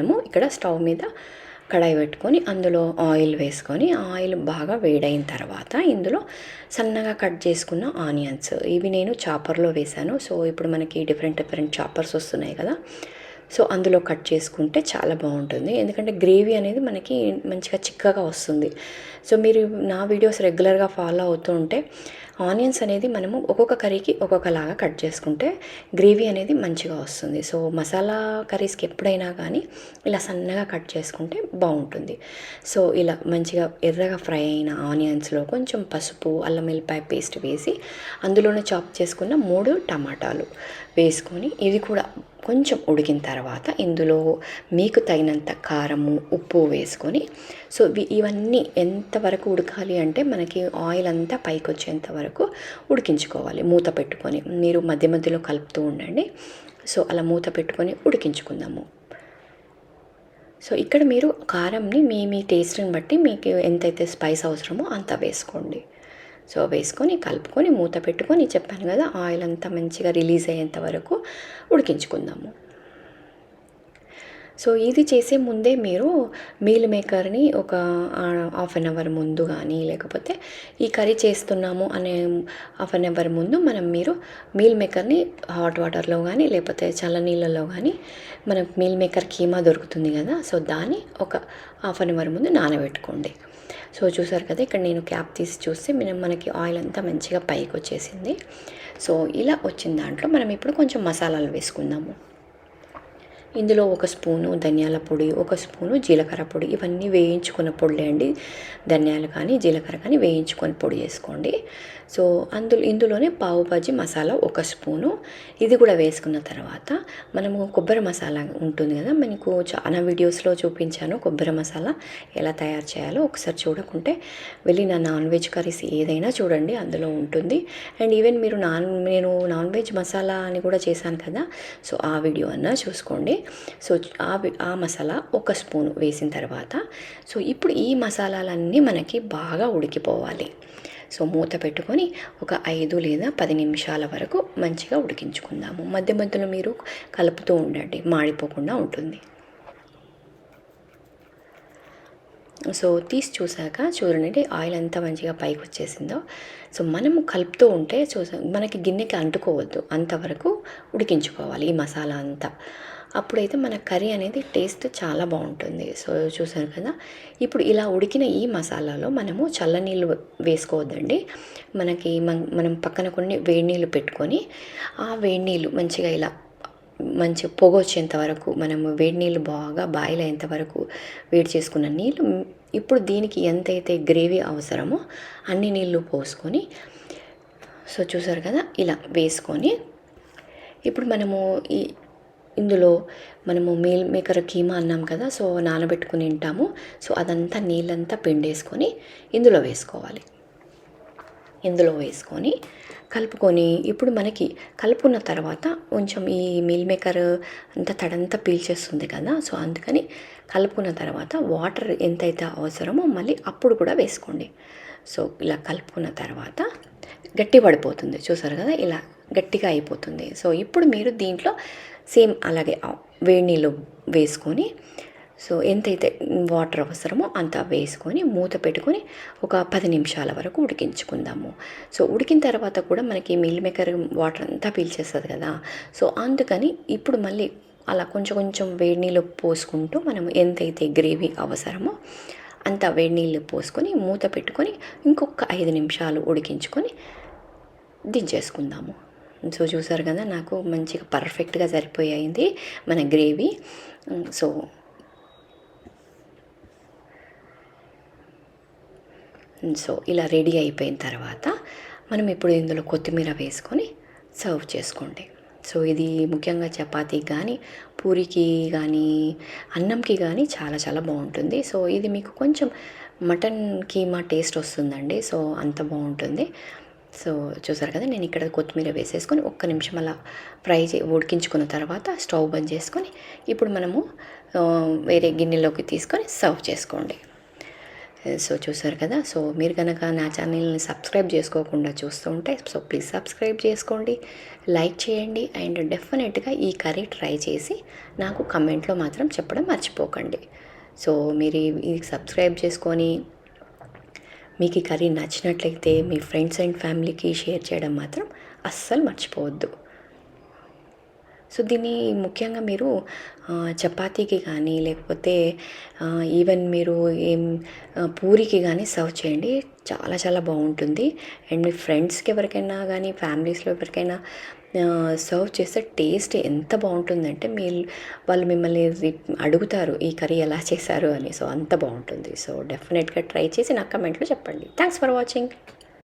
మనము ఇక్కడ స్టవ్ మీద కడాయి పెట్టుకొని అందులో ఆయిల్ వేసుకొని ఆయిల్ బాగా వేడైన తర్వాత ఇందులో సన్నగా కట్ చేసుకున్న ఆనియన్స్ ఇవి నేను చాపర్లో వేశాను. సో ఇప్పుడు మనకి డిఫరెంట్ చాపర్స్ వస్తున్నాయి కదా, సో అందులో కట్ చేసుకుంటే చాలా బాగుంటుంది. ఎందుకంటే గ్రేవీ అనేది మనకి మంచిగా చిక్కగా వస్తుంది. సో మీరు నా వీడియోస్ రెగ్యులర్గా ఫాలో అవుతూ ఉంటే ఆనియన్స్ అనేది మనము ఒక్కొక్క కర్రీకి ఒక్కొక్కలాగా కట్ చేసుకుంటే గ్రేవీ అనేది మంచిగా వస్తుంది. సో మసాలా కర్రీస్కి ఎప్పుడైనా కానీ ఇలా సన్నగా కట్ చేసుకుంటే బాగుంటుంది. సో ఇలా మంచిగా ఎర్రగా ఫ్రై అయిన ఆనియన్స్లో కొంచెం పసుపు, అల్లం వెల్లిపాయ పేస్ట్ వేసి అందులోనే చాప్ చేసుకున్న 3 టమాటాలు వేసుకొని ఇది కూడా కొంచెం ఉడికిన తర్వాత ఇందులో మీకు తగినంత కారము, ఉప్పు వేసుకొని సో ఇవన్నీ ఎంతవరకు ఉడకాలి అంటే మనకి ఆయిల్ అంతా పైకి వచ్చేంత వరకు ఉడికించుకోవాలి. మూత పెట్టుకొని మీరు మధ్య మధ్యలో కలుపుతూ ఉండండి. సో అలా మూత పెట్టుకొని ఉడికించుకుందాము. సో ఇక్కడ మీరు కారంని మీ టేస్ట్ని బట్టి మీకు ఎంతైతే స్పైస్ అవసరమో అంత వేసుకోండి. సో వేసుకొని కలుపుకొని మూత పెట్టుకొని చెప్పాను కదా ఆయిల్ అంతా మంచిగా రిలీజ్ అయ్యేంత వరకు ఉడికించుకుందాము. సో ఇది చేసే ముందే మీరు మీల్ మేకర్ని ఒక హాఫ్ అన్ అవర్ ముందు కానీ లేకపోతే ఈ కర్రీ చేస్తున్నాము అనే హాఫ్ అన్ అవర్ ముందు మీరు మీల్ మేకర్ని హాట్ వాటర్లో కానీ లేకపోతే చల్ల నీళ్ళల్లో కానీ మనకు మీల్ మేకర్ కీమా దొరుకుతుంది కదా, సో దాన్ని ఒక హాఫ్ అన్ అవర్ ముందు నానబెట్టుకోండి. సో చూసారు కదా ఇక్కడ నేను క్యాప్ తీసి చూస్తే మనకి ఆయిల్ అంతా మంచిగా పైకి వచ్చేసింది. సో ఇలా వచ్చిన దాంట్లో మనం ఇప్పుడు కొంచెం మసాలాలు వేసుకుందాము. ఇందులో 1 స్పూను ధనియాల పొడి, 1 స్పూను జీలకర్ర పొడి, ఇవన్నీ వేయించుకున్న పొడులే అండి. ధనియాలు కానీ జీలకర్ర కానీ వేయించుకొని పొడి చేసుకోండి. సో ఇందులోనే పావు బాజీ మసాలా 1 స్పూను ఇది కూడా వేసుకున్న తర్వాత మనము కొబ్బరి మసాలా ఉంటుంది కదా, మనకు చాలా వీడియోస్లో చూపించాను కొబ్బరి మసాలా ఎలా తయారు చేయాలో. ఒకసారి చూడకుంటే వెళ్ళి నా నాన్ వెజ్ కర్రీస్ ఏదైనా చూడండి, అందులో ఉంటుంది. అండ్ ఈవెన్ మీరు నేను నాన్ వెజ్ మసాలా అని కూడా చేశాను కదా, సో ఆ వీడియో అన్నా చూసుకోండి. సో ఆ మసాలా 1 స్పూను వేసిన తర్వాత సో ఇప్పుడు ఈ మసాలాలన్నీ మనకి బాగా ఉడికిపోవాలి. సో మూత పెట్టుకొని ఒక 5 లేదా 10 నిమిషాల వరకు మంచిగా ఉడికించుకుందాము. మధ్య మధ్యలో మీరు కలుపుతూ ఉండండి, మాడిపోకుండా ఉంటుంది. సో తీసి చూసాక చూడండి ఆయిల్ ఎంత మంచిగా పైకి వచ్చేసిందో. సో మనము కలుపుతూ ఉంటే మనకి గిన్నెకి అంటుకోవద్దు, అంతవరకు ఉడికించుకోవాలి ఈ మసాలా అంతా. అప్పుడైతే మన కర్రీ అనేది టేస్ట్ చాలా బాగుంటుంది. సో చూసారు కదా, ఇప్పుడు ఇలా ఉడికిన ఈ మసాలాలో మనము చల్లనీళ్ళు వేసుకోవద్దండి. మనం పక్కన కొన్ని వేడి నీళ్ళు పెట్టుకొని ఆ వేడి నీళ్ళు మంచిగా ఇలా మంచి పొగ వచ్చేంత వరకు మనము వేడి నీళ్ళు బాగా బాయిల్ అయ్యేంత వరకు వేడి చేసుకున్న నీళ్ళు ఇప్పుడు దీనికి ఎంతైతే గ్రేవీ అవసరమో అన్ని నీళ్ళు పోసుకొని సో చూసారు కదా ఇలా వేసుకొని ఇప్పుడు ఇందులో మనము మీల్ మేకర్ కీమా అన్నాం కదా, సో నానబెట్టుకుని ఉంటాము. సో అదంతా నీళ్ళంతా పిండేసుకొని ఇందులో వేసుకోవాలి. ఇందులో వేసుకొని కలుపుకొని ఇప్పుడు మనకి కలుపుకున్న తర్వాత కొంచెం ఈ మీల్ మేకర్ అంతా తడంతా పీల్చేస్తుంది కదా, సో అందుకని కలుపుకున్న తర్వాత వాటర్ ఎంతైతే అవసరమో మళ్ళీ అప్పుడు కూడా వేసుకోండి. సో ఇలా కలుపుకున్న తర్వాత గట్టి పడిపోతుంది, చూసారు కదా ఇలా గట్టిగా అయిపోతుంది. సో ఇప్పుడు మీరు దీంట్లో సేమ్ అలాగే వేడి నీళ్ళు వేసుకొని సో ఎంతైతే వాటర్ అవసరమో అంత వేసుకొని మూత పెట్టుకొని ఒక 10 నిమిషాల వరకు ఉడికించుకుందాము. సో ఉడికిన తర్వాత కూడా మనకి మీల్ మేకర్ వాటర్ అంతా పీల్చేస్తుంది కదా, సో అందుకని ఇప్పుడు మళ్ళీ అలా కొంచెం కొంచెం వేడి నీళ్ళు పోసుకుంటూ మనం ఎంతైతే గ్రేవీ అవసరమో అంత వేడి నీళ్ళు పోసుకొని మూత పెట్టుకొని ఇంకొక 5 నిమిషాలు ఉడికించుకొని దించేసుకుందాము. సో చూసారు కదా నాకు మంచిగా పర్ఫెక్ట్గా సరిపోయింది మన గ్రేవీ. సో ఇలా రెడీ అయిపోయిన తర్వాత మనం ఇప్పుడు ఇందులో కొత్తిమీర వేసుకొని సర్వ్ చేసుకోండి. సో ఇది ముఖ్యంగా చపాతీకి కానీ పూరికి కానీ అన్నంకి కానీ చాలా చాలా బాగుంటుంది. సో ఇది మీకు కొంచెం మటన్ కీమా టేస్ట్ వస్తుందండి, సో అంత బాగుంటుంది. సో చూసారు కదా నేను ఇక్కడ కొత్తిమీర వేసేసుకొని 1 నిమిషం అలా ఉడికించుకున్న తర్వాత స్టవ్ బంద్ చేసుకొని ఇప్పుడు మనము వేరే గిన్నెలోకి తీసుకొని సర్వ్ చేసుకోండి. సో చూసారు కదా. సో మీరు కనుక నా ఛానల్ని సబ్స్క్రైబ్ చేసుకోకుండా చూస్తూ ఉంటే సో ప్లీజ్ సబ్స్క్రైబ్ చేసుకోండి, లైక్ చేయండి, అండ్ డెఫినెట్గా ఈ కర్రీ ట్రై చేసి నాకు కమెంట్లో మాత్రం చెప్పడం మర్చిపోకండి. సో మీరు ఇది సబ్స్క్రైబ్ చేసుకొని మీకు ఈ కర్రీ నచ్చినట్లయితే మీ ఫ్రెండ్స్ అండ్ ఫ్యామిలీకి షేర్ చేయడం మాత్రం అస్సలు మర్చిపోవద్దు. సో దీన్ని ముఖ్యంగా మీరు చపాతీకి కానీ లేకపోతే ఈవెన్ మీరు పూరికి కానీ సర్వ్ చేయండి, చాలా చాలా బాగుంటుంది. అండ్ మీ ఫ్రెండ్స్కి ఎవరికైనా కానీ ఫ్యామిలీస్లో ఎవరికైనా సర్వ్ చేస్తే టేస్ట్ ఎంత బాగుంటుందంటే వాళ్ళు మిమ్మల్ని అడుగుతారు ఈ కర్రీ ఎలా చేశారు అని. సో అంత బాగుంటుంది. సో డెఫినెట్గా ట్రై చేసి నాకు కమెంట్లో చెప్పండి. Thanks for watching.